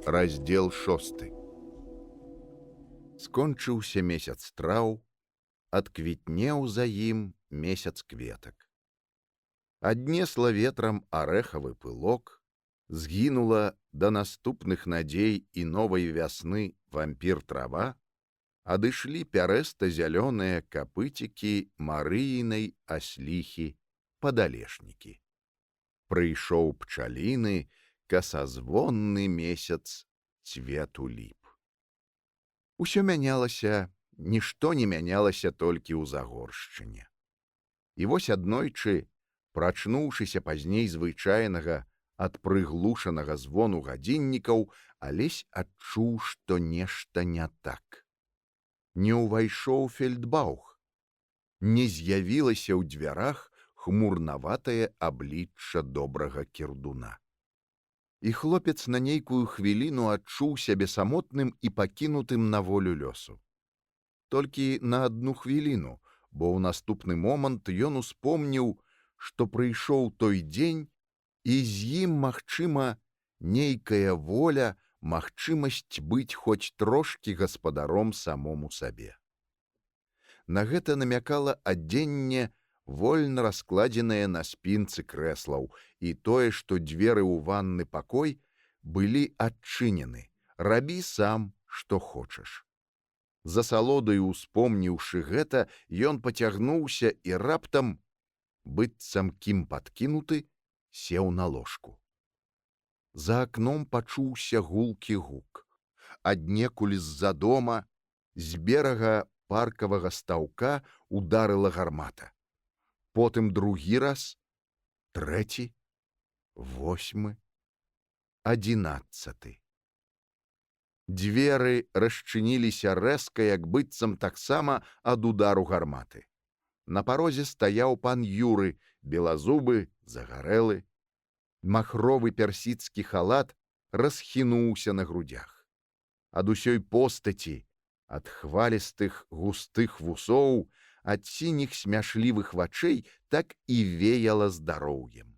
Раздзел 6. Скончыўся месяц траў, адквітнеў за ім месяц кветак. Аднесла ветрам арэхавы пылок, згінула да наступных надзей і новай вясны вампір трава, адышлі пярэста-зялёныя капыцікі Марыінай асліхі падалешнікі. Прыйшоў пчаліны касазвонны месяц цвету ліп. Усё мянялася, нішто не мянялася толькі ў Загоршчыне. І вось аднойчы, прачнуўшыся пазней звычайнага ад прыглушанага звону гадзіннікаў, Алесь адчуў, што нешта не так. Не ўвайшоў фельдбаух, не з'явілася ў дзвярах хмурнаватае аблічча добрага кірдуна. І хлопец на нейкую хвіліну адчуў сябе самотным і пакінутым на волю лёсу. Толькі на адну хвіліну, бо ў наступны момант ён успомніў, што прыйшоў той дзень, і з ім, магчыма, нейкая воля, магчымасць быць хоць трошкі гаспадаром самому сабе. На гэта намякала адзенне, вольна раскладзеныя на спінцы крэслаў, і тое, што дзверы ў ванны пакой былі адчынены. Рабі сам, што хочаш. За асалодаю успомніўшы гэта, ён пацягнуўся і раптам, быццам кім падкінуты, сеў на ложку. За акном пачуўся гулкі гук. Аднекуль з-за дома, з берага паркавага стаўка ударыла гармата. Потым другі раз, трэці, 8, 11. Дзверы расчыніліся рэзка, як быццам таксама ад удару гарматы. На парозе стаяў пан Юры, белазубы, загарэлы. Махровы персідскі халат расхінуўся на грудях. Ад усёй постаці, ад хвалістых густых вусоў, ад сініх смяшлівых вачэй так і веяла здароўем.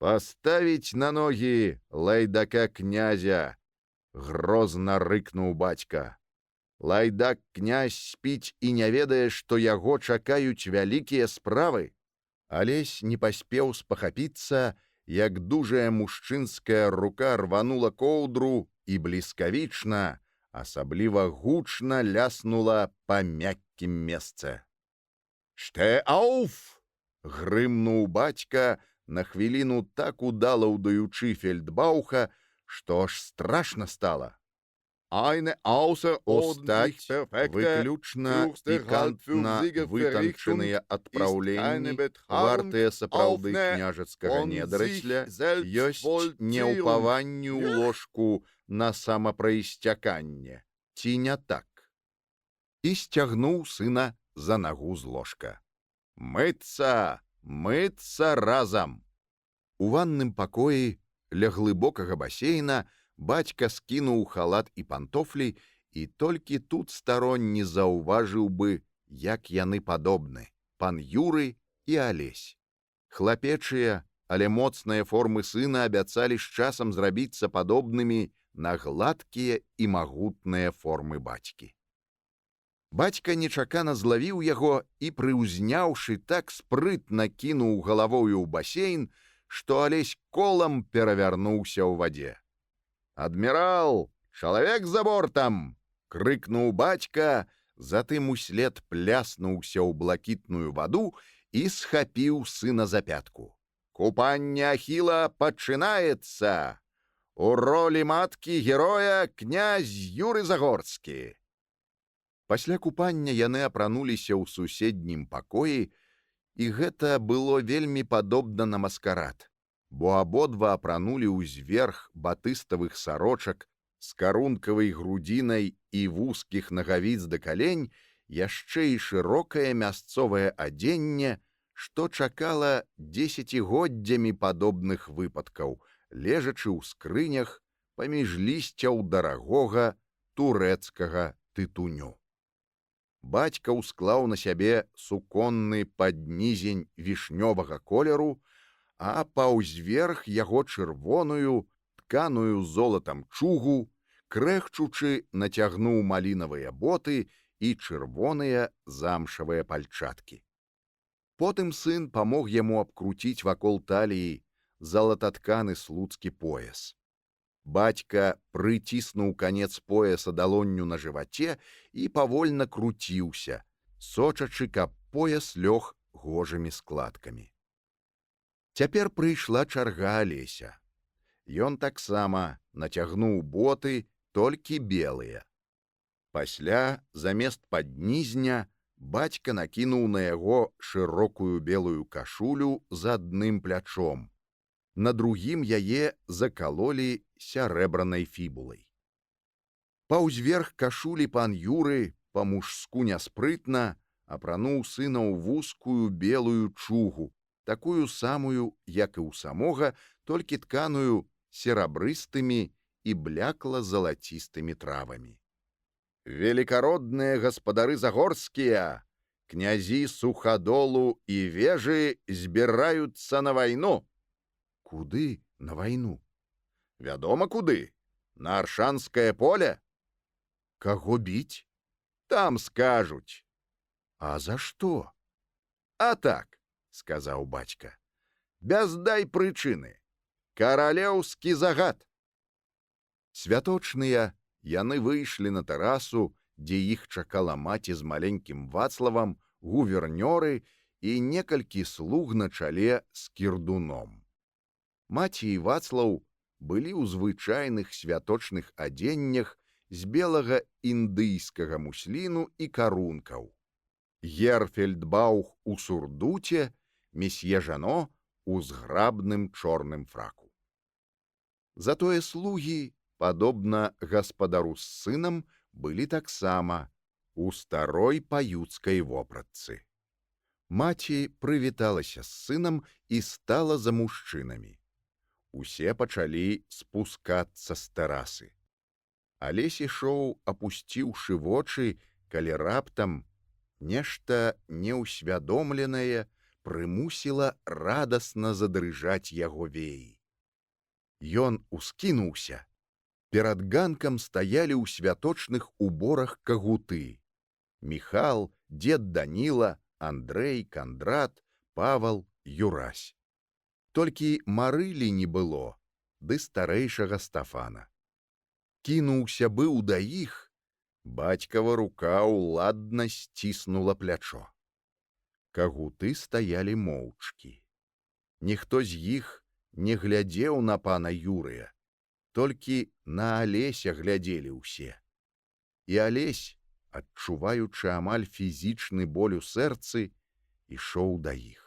«Паставіць на ногі лайдака князя!» — грозна рыкнуў бацька. «Лайдак князь спіць і не ведае, што яго чакаюць вялікія справы». Алесь не паспеў спахапіцца, як дужая мужчынская рука рванула коўдру і бліскавічна, асабліва гучна ляснула па мяккім месцы. «Штэ ауф!» — грымнуў бацька, на хвіліну так удала ўдаючы фельдбауха, што аж страшна стала. «Айне аусе остаць выключна пікантна вытанчаныя адпраўленні, вартыя сапраўды княжацкага недрасля, ёсць неўпаванне ў ложку на самапраісцяканне. Ці не так?» І сцягнуў сына за нагу з ложка. «Мыцца! Мыцца разам!» У ванным пакоі ля глыбокага басейна бацька скінуў халат і пантофлі, і толькі тут старонні заўважыў бы, як яны падобны, пан Юры і Алесь. Хлапечыя, але моцныя формы сына абяцалі з часам зрабіцца падобнымі на гладкія і магутныя формы бацькі. Бацька нечакана злавіў яго і, прыўзняўшы, так спрытна кінуў галавою ў басейн, што Алесь колам перавярнуўся ў вадзе. «Адмірал, чалавек за бортам!» — крыкнуў бацька, затым услед пляснуўся ў блакітную ваду і схапіў сына за пятку. «Купанне Ахіла пачынаецца! У ролі маткі героя князь Юры Загорскі!» Пасля купання яны апрануліся ў суседнім пакоі, і гэта было вельмі падобна на маскарад, бо абодва апранулі ўзверх батыставых сарочак з карункавай грудзінай і вузкіх нагавіц да калень яшчэ і шырокае мясцовае адзенне, што чакала дзесяцігоддзямі падобных выпадкаў, лежачы ў скрынях паміж лісцяў дарагога турэцкага тытуню. Бацька ўсклаў на сябе суконны паднізень вішнёвага колеру, а паўзверх яго чырвоную, тканую золатам чугу, крэхчучы нацягнуў малінавыя боты і чырвоныя замшавыя пальчаткі. Потым сын памог яму абкруціць вакол таліі залататканы слуцкі пояс. Бацька прыціснуў канец пояса далонню на жываце і павольна круціўся, сочачы, каб пояс лёг гожымі складкамі. Цяпер прыйшла чарга Алеся. Ён таксама нацягнуў боты, толькі белыя. Пасля, замест паднізня, бацька накінуў на яго шырокую белую кашулю з адным плячом. На другім яе закалолі сярэбранай фібулай. Паўзверх кашулі пан Юры па-мужску няспрытна апрануў сына ў вузкую белую чугу, такую самую, як і ў самога, толькі тканую серабрыстымі і блякла-залацістымі травамі. «Великородные гаспадары загорскія, князі Суходолу і Вежы збіраюцца на вайну». Куды на вайну? Вядома, куды. На Аршанскае поле. Каго біць? Там скажуць. А за што? А так, сказаў бацька, без дай прычыны. Каралеўскі загад. Святочныя яны выйшлі на тэрасу, дзе іх чакала маці з маленькім Вацлавам, гувернёры і некалькі слуг на чале з кірдуном. Маці і Вацлаў былі ў звычайных святочных адзеннях з белага індыйскага мусліну і карункаў. Герфельдбаух у сурдуце, месье Жано у зграбным чорным фраку. Затое слугі, падобна гаспадару з сынам, былі таксама у старой паюцкай вопратцы. Маці прывіталася з сынам і стала за мужчынамі. Усе пачалі спускацца з тэрасы. Алесь ішоў, апусціўшы вочы, калі раптам нешта неўсвядомленае прымусіла радасна задрыжаць яго веі. Ён ускінуўся. Перад ганкам стаялі ў святочных уборах кагуты. Міхал, дзед Даніла, Андрэй, Кандрат, Павал, Юрась. Толькі Марылі не было, ды старэйшага Стафана. Кінуўся быў да іх, бацькава рука ўладна сціснула плячо. Кагуты стаялі моўчкі. Ніхто з іх не глядзеў на пана Юрыя, толькі на Алеся глядзелі ўсе. І Алесь, адчуваючы амаль фізічны боль у сэрцы, ішоў да іх.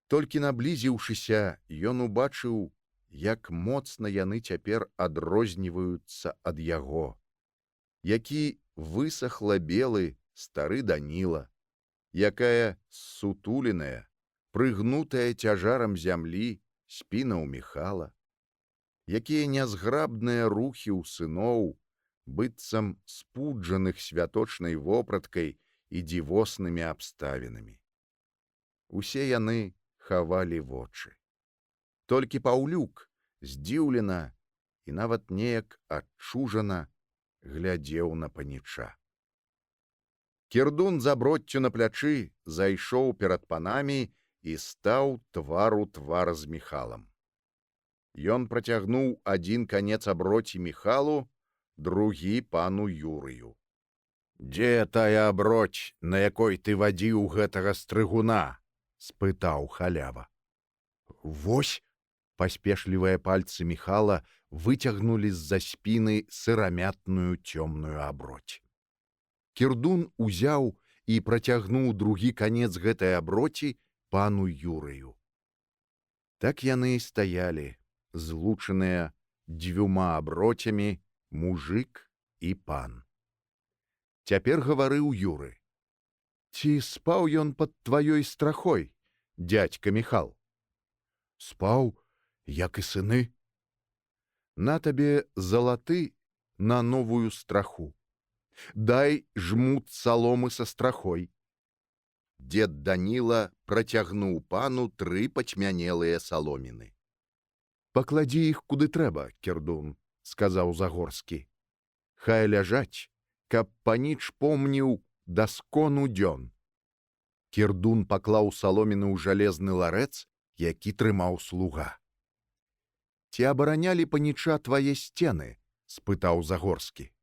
Толькі наблізіўшыся, ён убачыў, як моцна яны цяпер адрозніваюцца ад яго, які высахла белы стары Даніла, якая ссутуленая, прыгнутая цяжарам зямлі спіна ў Міхала, якія нязграбныя рухі ў сыноў, быццам спуджаных святочнай вопраткай і дзівоснымі абставінамі. Усе яны хавалі вочы. Толькі Паўлюк здзіўлена і нават неяк адчужана глядзеў на паніча. Кірдун з аброццю на плячы зайшоў перад панамі і стаў твар у твар з Міхалам. Ён працягнуў адзін канец аброці Міхалу, другі пану Юрыю. «Дзе тая аброць, на якой ты вадзіў гэтага стрыгуна?» — спытаў халява. «Вось!» — паспешлівыя пальцы Міхала выцягнулі з-за спіны сырамятную цёмную аброць. Кірдун узяў і працягнуў другі канец гэтай аброці пану Юрыю. Так яны і стаялі, злучаныя дзвюма аброцямі, мужык і пан. Цяпер гаварыў Юры. «Ці спаў ён пад тваёй страхой, дядька Міхал?» «Спаў, як і сыны». «На табе залаты на новую страху. Дай жмут саломы са страхой». Дед Даніла працягнуў пану 3 пацьмянелыя саломіны. Пакладзі іх куды трэба, Кірдун, сказаў Загорскі. Хай ляжаць, каб паніч помніў даскону дзён. Кірдун паклаў саломіны ў жалезны ларэц, які трымаў слуга. Ці абаранялі паніча твае сцены? Спытаў Загорскі.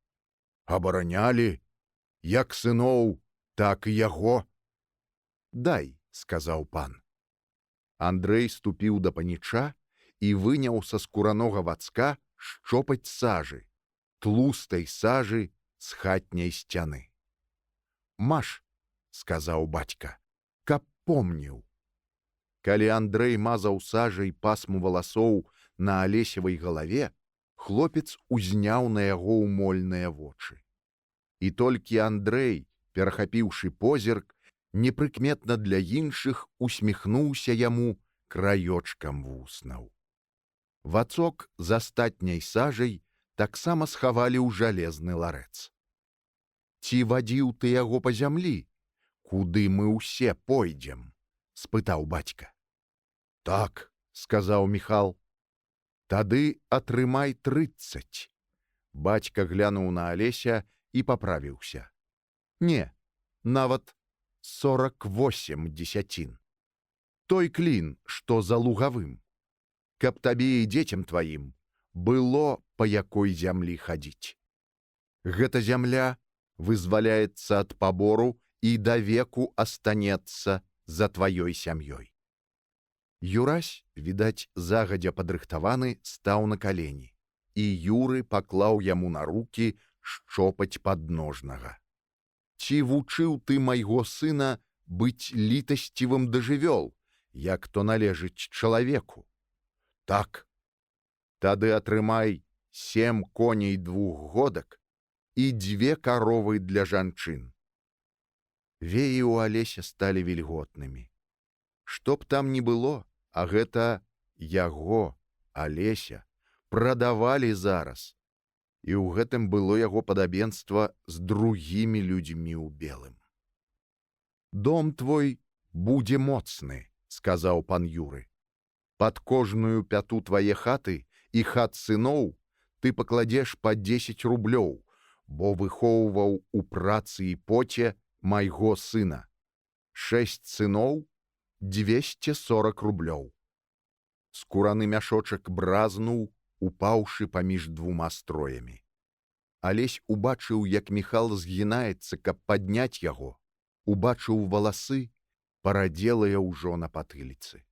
Абаранялі, як сыноў, так і яго. Дай, сказаў пан. Андрэй ступіў да паніча і выняў са скуранога вацка шчопаць сажы, тлустай сажы з хатняй сцяны. Маш, сказаў бацька, каб помніў. Калі Андрэй мазаў сажай пасму валасоў на Алесевай галаве, хлопец узняў на яго умольныя вочы. І толькі Андрэй, перахапіўшы позірк, непрыкметна для іншых усміхнуўся яму краёчкам вуснаў. Вацок з астатняй сажай таксама схавалі ў жалезны ларэц. Ці вадзіў ты яго па зямлі? Куды мы ўсе пойдзем? Спытаў бацька. Так, сказаў Міхал. Тады атрымай 30. Бацька глянуў на Алеся і паправіўся. Не, нават 48 дзесяцін. Той клін, што за лугавым. Каб табе і дзецям тваім было па якой зямлі хадзіць. Гэта зямля вызваляецца ад пабору і да веку астанецца за тваёй сям'ёй. Юрась, відаць, загадзя падрыхтаваны, стаў на калені, і Юры паклаў яму на рукі шчопаць падножнага. Ці вучыў ты майго сына быць літасцівым да жывёл, як то належыць чалавеку? Так. Тады атрымай 7 коней 2 годак і 2 каровы для жанчын. Веі ў Алеся сталі вільготнымі. Што б там ні было, а гэта яго, Алеся, прадавалі зараз. І ў гэтым было яго падабенства з другімі людзьмі ў белым. Дом твой будзе моцны, сказаў пан Юры. Пад кожную пяту твае хаты і хат сыноў ты пакладзеш па 10 рублёў, бо выхоўваў у працы і поце майго сына. 6 сыноў, 240 рублёў. Скураны мяшочак бразнуў, упаўшы паміж 2 строямі. Алесь убачыў, як Міхал згінаецца, каб падняць яго, убачыў валасы, парадзелыя ўжо на патыліцы.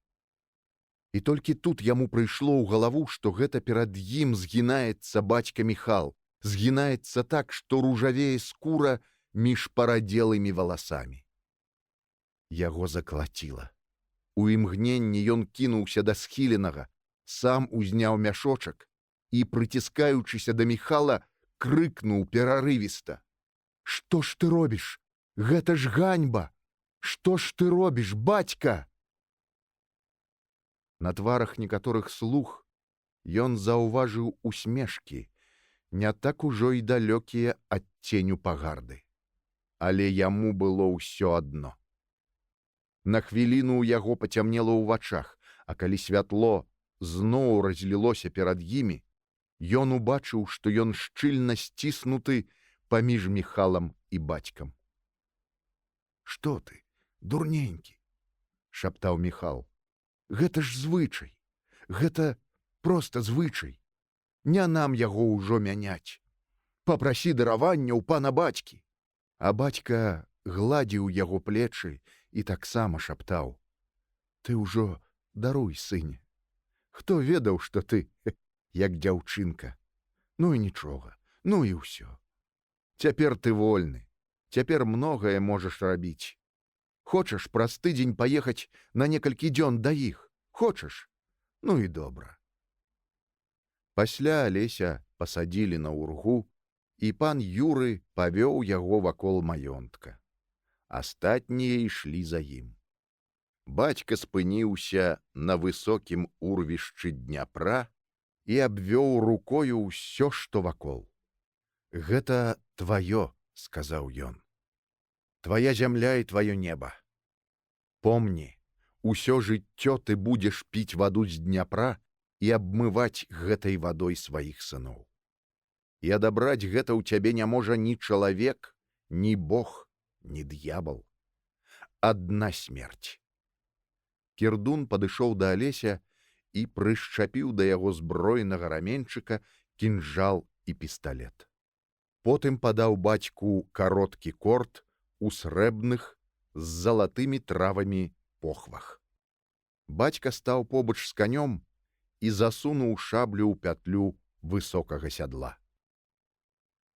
І толькі тут яму прыйшло ў галаву, што гэта перад ім згінаецца бацька Міхал, згінаецца так, што ружавее скура між парадзелымі валасамі. Яго заклаціла. У імгненні ён кінуўся да схіленага, сам узняў мяшочак і, прыціскаючыся да Міхала, крыкнуў перарывіста: «Што ж ты робіш? Гэта ж ганьба! Што ж ты робіш, бацька?» На тварах некаторых слуг ён заўважыў усмешкі, не так ужо і далёкія ад ценю пагарды. Але яму было ўсё адно. На хвіліну ў яго пацямнела ў вачах, а калі святло зноў разлілося перад імі, ён убачыў, што ён шчыльна сціснуты паміж Міхалам і бацькам. «Што ты, дурненькі?» — шаптаў Міхал. «Гэта ж звычай, гэта проста звычай. Не нам яго ўжо мяняць. Папрасі даравання ў пана бацькі». А бацька гладзіў яго плечы і таксама шаптаў: «Ты ўжо даруй, сыне. Хто ведаў, што ты як дзяўчынка? Ну і нічога, ну і ўсё. Цяпер ты вольны, цяпер многае можаш рабіць. Хочаш праз тыдзень паехаць на некалькі дзён да іх? Хочаш? Ну і добра». Пасля Алеся пасадзілі на ўргу, і пан Юры павёў яго вакол маёнтка. Астатнія ішлі за ім. Бацька спыніўся на высокім урвішчы Дняпра і абвёў рукою ўсё, што вакол. «Гэта тваё», — сказаў ён. «Твая зямля і тваё неба. Помні, усё жыццё ты будзеш піць ваду з Дняпра і абмываць гэтай вадой сваіх сыноў. І адабраць гэта ў цябе не можа ні чалавек, ні Бог, ні д'ябал. Адна смерць. Кірдун падышоў да Алеся і прышчапіў да яго збройнага раменьчыка кінжал і пісталет. Потым падаў бацьку кароткі корт у срэбных з залатымі травамі похвах. Бацька стаў побач з канём і засунуў шаблю ў пятлю высокага сядла.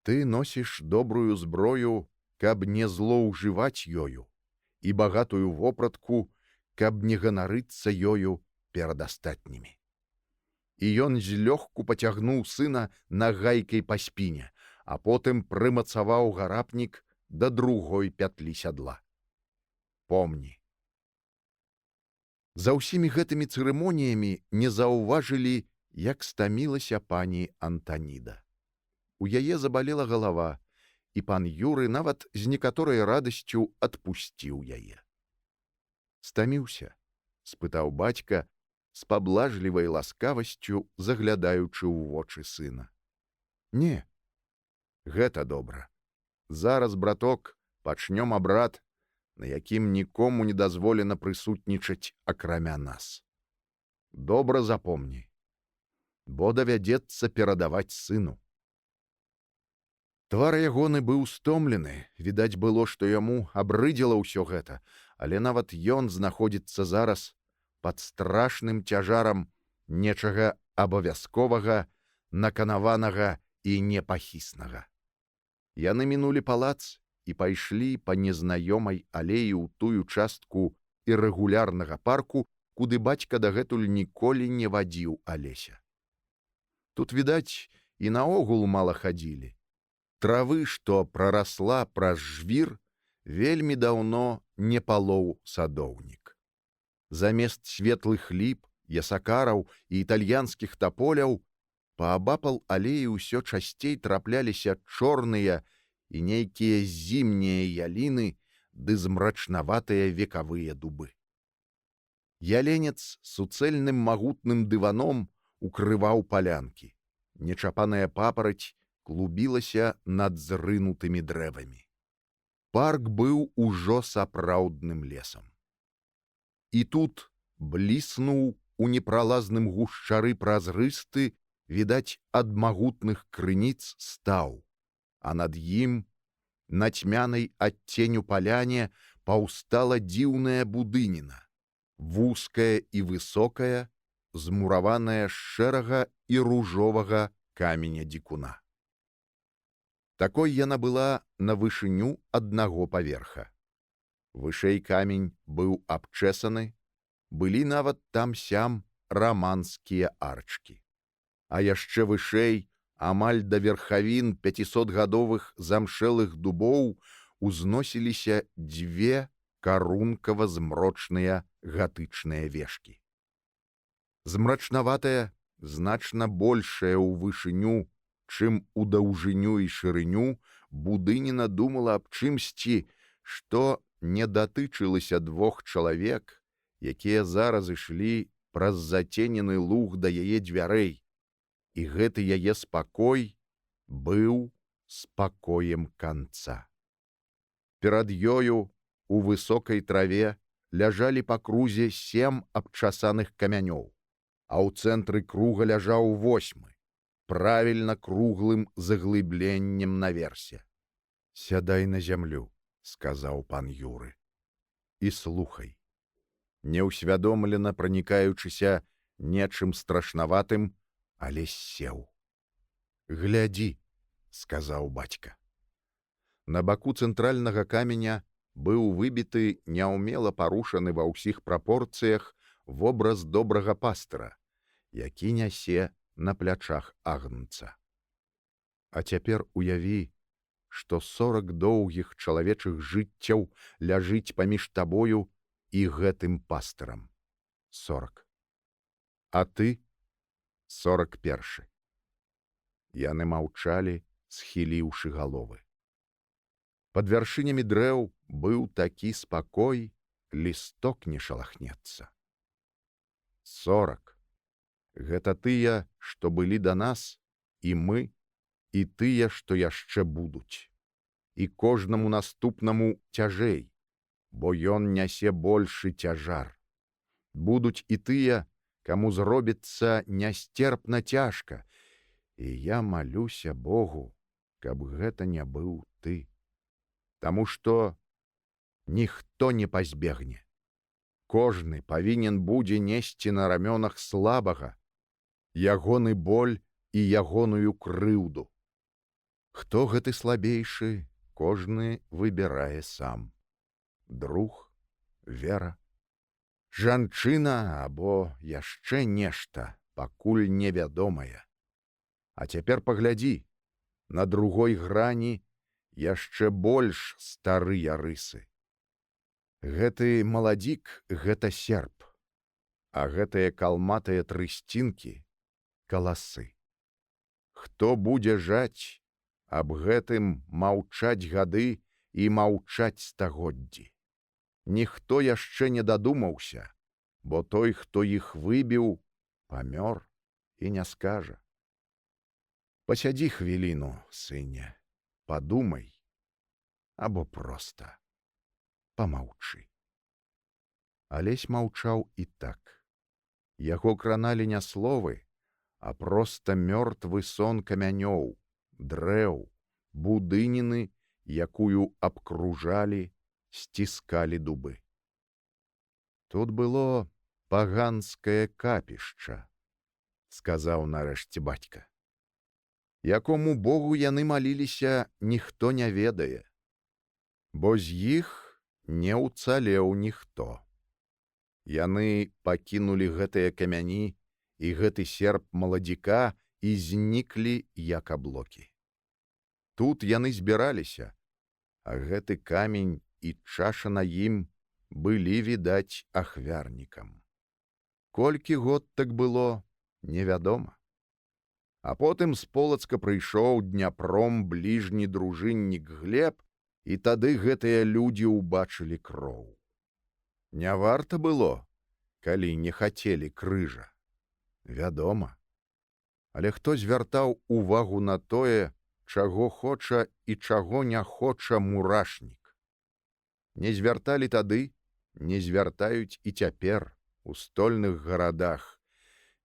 Ты носіш добрую зброю, каб не злоўжываць ёю, і багатую вопратку, каб не ганарыцца ёю перад астатнімі. І ён злёгку пацягнуў сына нагайкай па спіне, а потым прымацаваў гарапнік да другой пятлі сядла. Помні. За ўсімі гэтымі цырымоніямі не заўважылі, як стамілася пані Антаніда. У яе забалела галава, і пан Юры нават з некаторай радасцю адпусціў яе. Стаміўся? Спытаў бацька з паблажлівай ласкавасцю, заглядаючы ў вочы сына. Не, гэта добра. Зараз, браток, пачнём абрад, на якім нікому не дазволена прысутнічаць акрамя нас. Добра запомні, бо давядзецца перадаваць сыну. Твар ягоны быў стомлены, відаць было, што яму абрыдзела ўсё гэта, але нават ён знаходзіцца зараз пад страшным цяжарам нечага абавязковага, наканаванага і непахіснага. Яны мінулі палац і пайшлі па незнаёмай алеі ў тую частку ірэгулярнага парку, куды бацька дагэтуль ніколі не вадзіў Алеся. Тут, відаць, і наогул мала хадзілі. Травы, што прарасла праз жвір, вельмі даўно не палоў садоўнік. Замест светлых ліп, ясакараў і італьянскіх таполяў паабапал алеі ўсё часцей трапляліся чорныя і нейкія зімнія яліны ды змрачнаватыя векавыя дубы. Яленец суцэльным магутным дываном укрываў палянкі. Нечапаная папараць клубілася над зрынутымі дрэвамі. Парк быў ужо сапраўдным лесам. І тут бліснуў у непралазным гушчары празрысты, відаць, ад магутных крыніц стаў, а над ім, на цьмянай адценю паляне, паўстала дзіўная будыніна, вузкая і высокая, змураваная з шэрага і ружовага каменя дзікуна. Такой яна была на вышыню аднаго паверха. Вышэй камень быў абчэсаны, былі нават там-сям раманскія арчкі. А яшчэ вышэй, амаль да верхавін 500гадовых замшэлых дубоў, узносіліся дзве карункава-змрочныя гатычныя вешкі. Змрачнаватая, значна большая ў вышыню, чым у даўжыню і шырыню, будыніна думала аб чымсьці, што не датычылася двух чалавек, якія зараз ішлі праз заценены луг да яе дзвярэй, і гэты яе спакой быў спакоем канца. Перад ёю у высокай траве ляжалі па крузе 7 абчасаных камянёў, а ў цэнтры круга ляжаў 8, правільна круглым заглыбленнем наверсе. «Сядай на зямлю», — сказаў пан Юры, — «і слухай». Неўсвядомлена пранікаючыся нечым страшнаватым, але сеў. «Глядзі», — сказаў бацька. На баку цэнтральнага каменя быў выбіты, няўмела парушаны ва ўсіх прапорцыях, вобраз добрага пастыра, які нясе на плячах агнца. А цяпер уяві, што 40 доўгіх чалавечых жыццяў ляжыць паміж табою і гэтым пастырам. 40. А ты 41. Яны маўчалі, схіліўшы галовы. Пад вяршынямі дрэў быў такі спакой, лісток не шалахнецца. 40. Гэта тыя, што былі да нас, і мы, і тыя, што яшчэ будуць. І кожнаму наступнаму цяжэй, бо ён нясе большы цяжар. Будуць і тыя, каму зробіцца нястерпна цяжка, і я малюся Богу, каб гэта не быў ты. Таму што ніхто не пазбегне. Кожны павінен будзе несці на рамёнах слабага ягоны боль і ягоную крыўду. Хто гэты слабейшы, кожны выбірае сам. Друг, вера, жанчына або яшчэ нешта, пакуль невядомае. А цяпер паглядзі, на другой грані яшчэ больш старыя рысы. Гэты маладзік — гэта серп, а гэтыя калматыя трысцінкі — каласы. Хто будзе жаць, аб гэтым маўчаць гады і маўчаць стагоддзі. Ніхто яшчэ не дадумаўся, бо той, хто іх выбіў, памёр і не скажа. Пасядзі хвіліну, сыне, падумай, або проста помаўчы. Алесь маўчаў і так. Яго краналі не словы, а проста мёртвы сон камянёў, дрэў, будыніны, якую абкружалі, сціскалі дубы. Тут было паганскае капішча, сказаў нарэшце бацька. Якому Богу яны маліліся, ніхто не ведае, бо з іх не ўцалеў ніхто. Яны пакінулі гэтыя камяні і гэты серп маладзіка і зніклі як аблокі. Тут яны збіраліся, а гэты камень і чаша на ім былі, відаць, ахвярнікам. Колькі год так было, невядома. А потым з Полацка прыйшоў Дняпром бліжні дружыннік Глеб, і тады гэтыя людзі ўбачылі кроў. Не варта было, калі не хацелі крыжа. Вядома. Але хто звяртаў увагу на тое, чаго хоча і чаго не хоча мурашнік? Не звярталі тады, не звяртаюць і цяпер у стольных гарадах.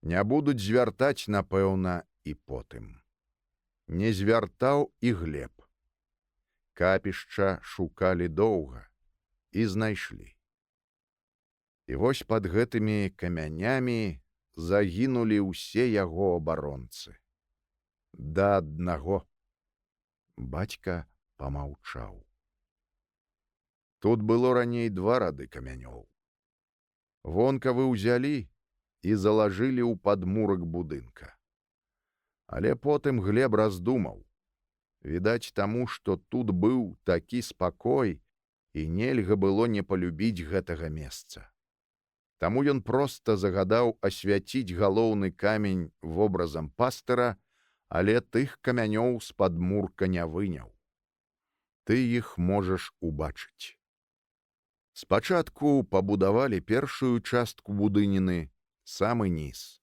Не будуць звяртаць, напэўна, і потым. Не звяртаў і Глеб. Капішча шукалі доўга і знайшлі. І вось пад гэтымі камянямі загінулі ўсе яго абаронцы. Да аднаго. Бацька помаўчаў. Тут было раней 2 рады камянёў. Вонкавы ўзялі і залажылі ў падмурак будынка. Але потым Глеб раздумаў. Відаць, таму, што тут быў такі спакой, і нельга было не палюбіць гэтага месца. Таму ён проста загадаў асвяціць галоўны камень вобразам пастыра, але тых камянёў з падмурка не выняў. Ты іх можаш убачыць. Спачатку пабудавалі першую частку будыніны, самы ніз,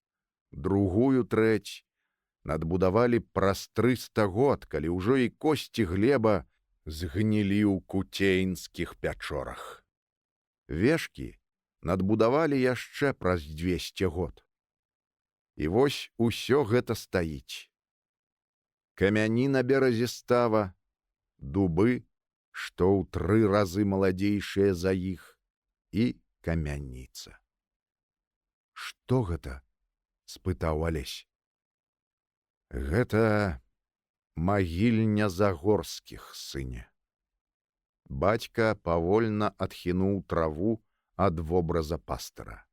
другую трэць, надбудавалі праз 300 год, калі ўжо і косці Глеба згнілі ў куцейнскіх пячорах. Вешкі надбудавалі яшчэ праз 200 год. І вось усё гэта стаіць. Камяні на беразе става, дубы, што ў 3 разы маладзейшыя за іх, і камяніца. Што гэта? Спытаў Алесь. Гэта магільня Загорскіх, сыне. Бацька павольна адхінуў траву ад вобраза пастыра.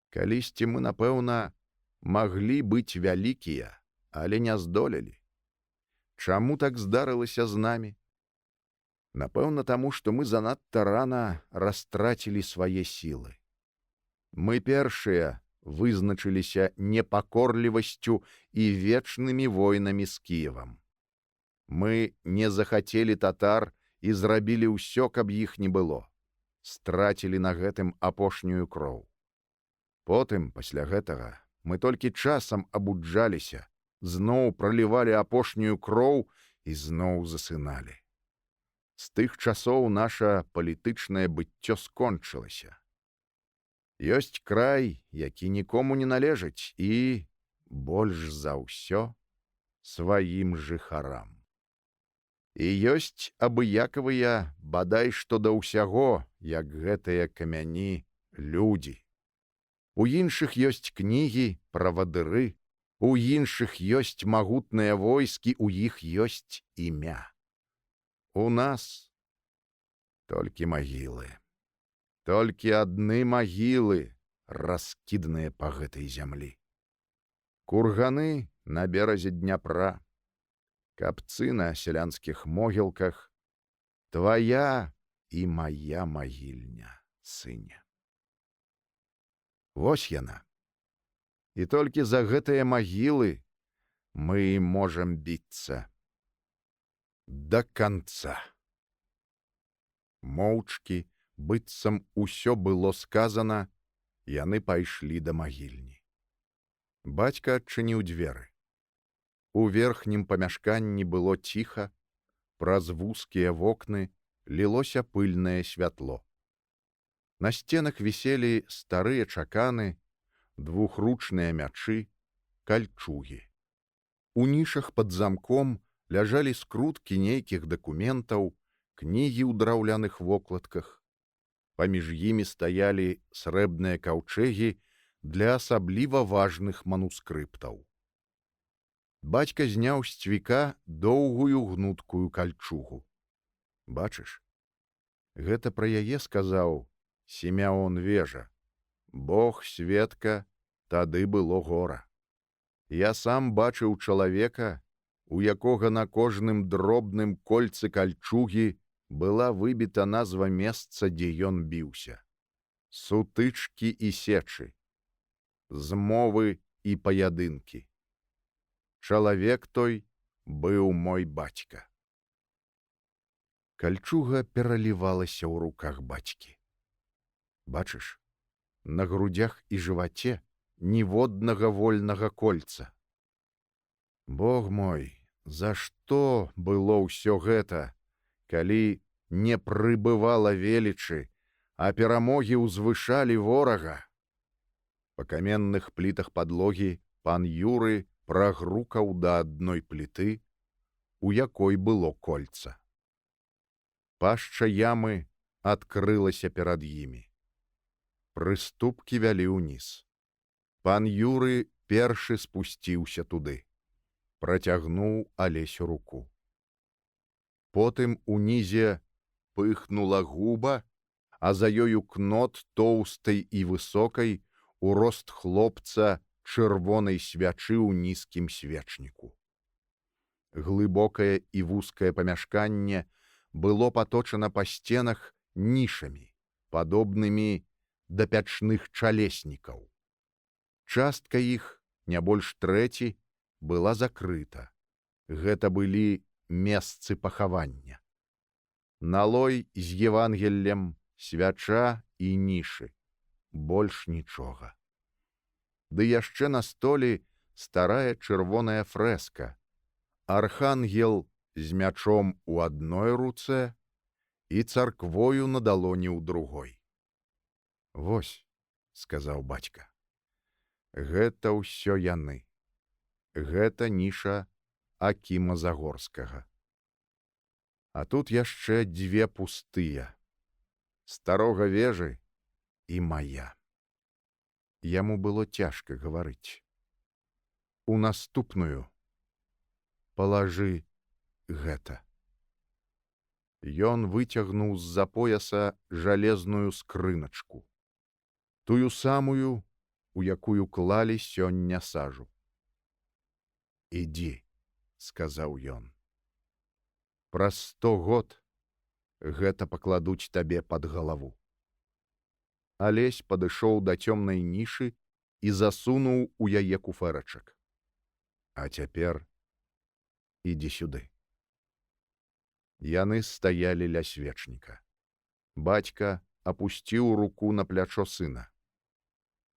Калісьці мы, напэўна, маглі быць вялікія, але не здолелі. Чаму так здарылася з намі? Напэўна, таму, што мы занадта рана растрацілі свае сілы. Мы першыя вызначыліся непакорлівасцю і вечнымі войнамі з Кіевам. Мы не захацелі татар і зрабілі ўсё, каб іх не было. Страцілі на гэтым апошнюю кроў. Потым, пасля гэтага, мы толькі часам абуджаліся, зноў пралівалі апошнюю кроў і зноў засыналі. З тых часоў наша палітычнае быццё скончылася. Ёсць край, які нікому не належыць і, больш за ўсё, сваім жыхарам. І ёсць абыякавыя, бадай што да ўсяго, як гэтыя камяні, людзі. У іншых ёсць кнігі, правадыры, у іншых ёсць магутныя войскі, у іх ёсць імя. У нас толькі магілы. Толькі адны магілы, раскіданыя па гэтай зямлі. Курганы на беразе Дняпра, капцы на сялянскіх могілках, твая і мая магільня, сыне. Вось яна. І толькі за гэтыя магілы мы можам біцца да канца. Моўчкі, быццам усё было сказана, яны пайшлі да магільні. Бацька адчыніў дзверы. У верхнім памяшканні было ціха, праз вузкія вокны лілося пыльнае святло. На сценах віселі старыя чаканы, двухручныя мячы, кальчугі. У нішах пад замком ляжалі скруткі нейкіх дакументаў, кнігі ў драўляных вокладках. Паміж імі стаялі срэбныя каўчэгі для асабліва важных манускрыптаў. Бацька зняў з цвіка доўгую гнуткую кальчугу. Бачыш, гэта пра яе сказаў Сімеон Вежа. Бог сведка, тады было гора. Я сам бачыў чалавека, у якога на кожным дробным кольцы кальчугі была выбіта назва месца, дзе ён біўся. Сутычкі і сечы, змовы і паядынкі. Чалавек той быў мой бацька. Кальчуга пералівалася ў руках бацькі. Бачыш, на грудях і жываце ніводнага вольнага кольца. Бог мой, за што было ўсё гэта, калі не прыбывала велічы, а перамогі ўзвышалі ворага? Па каменных плітах падлогі пан Юры прагрукаў да адной пліты, у якой было кольца. Пашча ямы адкрылася перад імі. Прыступкі вялі ўніз. Пан Юры першы спусціўся туды. Працягнуў Алесю руку. Потым унізе пыхнула губа, а за ёю кнот тоўстай і высокай у рост хлопца чырвонай свячы ў нізкім свечніку. Глыбокае і вузкае памяшканне было паточана па сценах нішамі, падобнымі да пячных чалеснікаў. Частка іх, не больш трэці, была закрыта. Гэта былі месцы пахавання. Налой з Евангеллем, свяча і нішы. Больш нічога. Ды яшчэ на столі старая чырвоная фрэска. Архангел з мячом у адной руцэ і царквою на далоні ў другой. Вось, сказаў бацька, гэта ўсё яны. Гэта ніша Акіма Загорскага. А тут яшчэ дзве пустыя. Старога Вежы і мая. Яму было цяжка гаварыць. У наступную палажы гэта. Ён выцягнуў з-за пояса жалезную скрыначку. Тую самую, у якую клалі сёння сажу. «Ідзі», — сказаў ён. «Праз 100 год гэта пакладуць табе пад галаву». Алесь падышоў да цёмнай нішы і засунуў у яе куфэрачак. «А цяпер ідзі сюды». Яны стаялі ля свечніка. Бацька апусціў руку на плячо сына.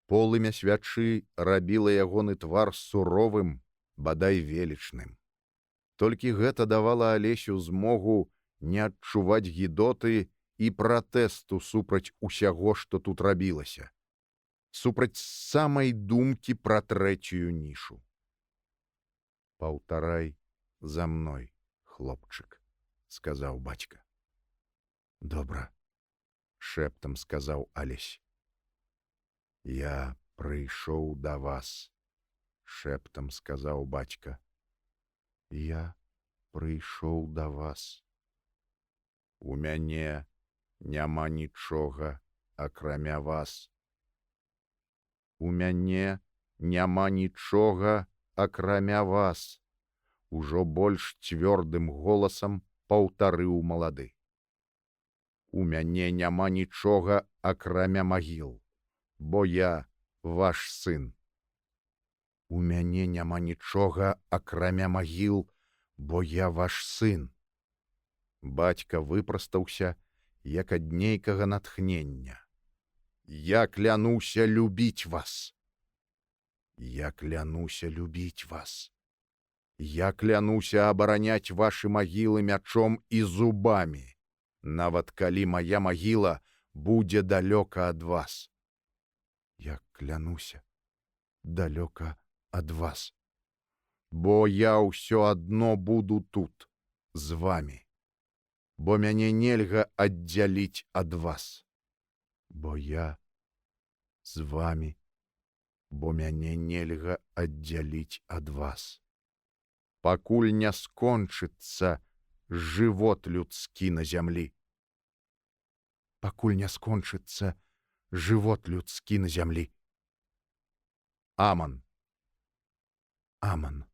Полымя свячы рабіла ягоны твар суровым, бадай велічным. Толькі гэта давала Алесю змогу не адчуваць гідоты і пратэсту супраць усяго, што тут рабілася, супраць самай думкі пра трэцюю нішу. «Паўтарай за мной, хлопчык», — сказаў бацька. «Добра», — шэптам сказаў Алесь. «Я прыйшоў да вас», — шэптам сказаў бацька. «Я прыйшоў да вас. У мяне няма нічога, акрамя вас. У мяне няма нічога, акрамя вас», — ужо больш цвёрдым голасам паўтарыў малады. «У мяне няма нічога, акрамя магіл, бо я ваш сын. У мяне няма нічога, акрамя магіл, бо я ваш сын». Бацька выпрастаўся, як ад нейкага натхнення. «Я клянуся любіць вас. Я клянуся любіць вас. Я клянуся абараняць вашы магілы мячом і зубамі, нават калі мая магіла будзе далёка ад вас. Я клянуся далёка ад вас, бо я ўсё адно буду тут, з вамі, бо мяне нельга аддзяліць ад вас, бо я з вамі, бо мяне нельга аддзяліць ад вас, пакуль не скончыцца жывот людскі на зямлі. Пакуль не скончыцца жывот людскі на зямлі. Аман. Аман.